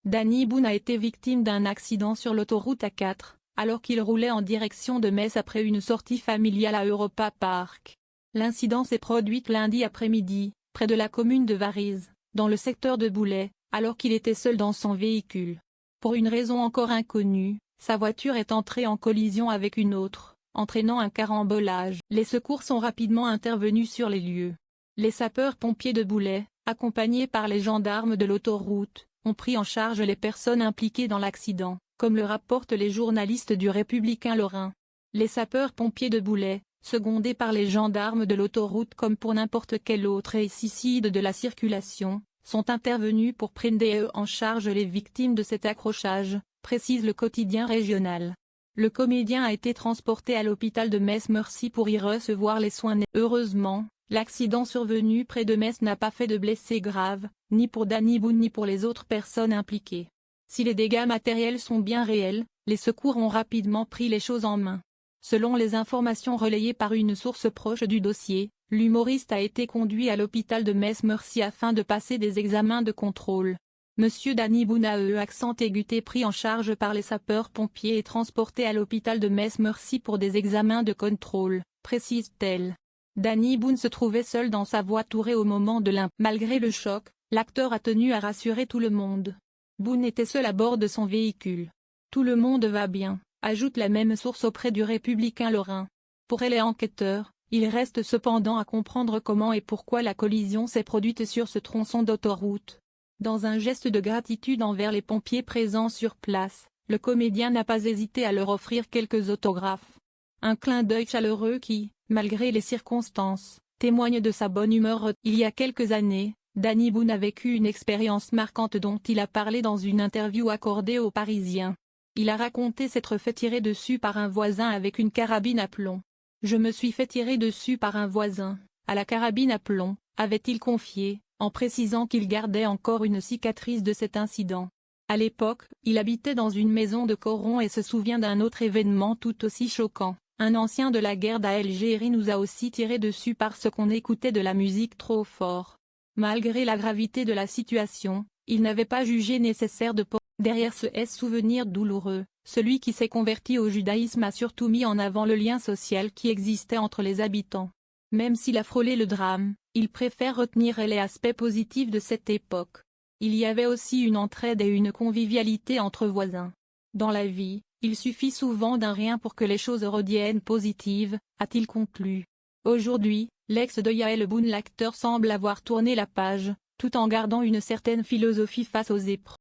Danny Boone a été victime d'un accident sur l'autoroute A4, alors qu'il roulait en direction de Metz après une sortie familiale à Europa Park. L'incident s'est produit lundi après-midi, près de la commune de Varize, dans le secteur de Boulay, alors qu'il était seul dans son véhicule. Pour une raison encore inconnue, sa voiture est entrée en collision avec une autre, entraînant un carambolage. Les secours sont rapidement intervenus sur les lieux. Les sapeurs-pompiers de Boulay, accompagnés par les gendarmes de l'autoroute, ont pris en charge les personnes impliquées dans l'accident, comme le rapportent les journalistes du Républicain Lorrain. Les sapeurs-pompiers de Boulay, secondés par les gendarmes de l'autoroute comme pour n'importe quel autre récicide de la circulation, sont intervenus pour prendre en charge les victimes de cet accrochage, précise le quotidien régional. Le comédien a été transporté à l'hôpital de Metz-Mercy pour y recevoir les soins. Heureusement, l'accident survenu près de Metz n'a pas fait de blessés graves, ni pour Danny Boone ni pour les autres personnes impliquées. Si les dégâts matériels sont bien réels, les secours ont rapidement pris les choses en main. Selon les informations relayées par une source proche du dossier, l'humoriste a été conduit à l'hôpital de Metz-Mercy afin de passer des examens de contrôle. Monsieur Danny Boone a accent aigu été pris en charge par les sapeurs-pompiers et transporté à l'hôpital de Metz-Mercy pour des examens de contrôle, précise-t-elle. Danny Boone se trouvait seul dans sa voiture au moment de l'impact. Malgré le choc, l'acteur a tenu à rassurer tout le monde. Boone était seul à bord de son véhicule. Tout le monde va bien, ajoute la même source auprès du Républicain Lorrain. Pour les enquêteurs, il reste cependant à comprendre comment et pourquoi la collision s'est produite sur ce tronçon d'autoroute. Dans un geste de gratitude envers les pompiers présents sur place, le comédien n'a pas hésité à leur offrir quelques autographes. Un clin d'œil chaleureux qui, malgré les circonstances, témoigne de sa bonne humeur. Il y a quelques années, Danny Boone a vécu une expérience marquante dont il a parlé dans une interview accordée aux Parisiens. Il a raconté s'être fait tirer dessus par un voisin avec une carabine à plomb. « Je me suis fait tirer dessus par un voisin, à la carabine à plomb », avait-il confié, en précisant qu'il gardait encore une cicatrice de cet incident. À l'époque, il habitait dans une maison de Coron et se souvient d'un autre événement tout aussi choquant. Un ancien de la guerre d'Algérie nous a aussi tiré dessus parce qu'on écoutait de la musique trop fort. Malgré la gravité de la situation, il n'avait pas jugé nécessaire de porter. Derrière ce souvenir douloureux, celui qui s'est converti au judaïsme a surtout mis en avant le lien social qui existait entre les habitants. Même s'il a frôlé le drame, il préfère retenir les aspects positifs de cette époque. Il y avait aussi une entraide et une convivialité entre voisins. Dans la vie, il suffit souvent d'un rien pour que les choses redeviennent positives, a-t-il conclu. Aujourd'hui, l'ex de Yael Boone l'acteur semble avoir tourné la page, tout en gardant une certaine philosophie face aux épreuves.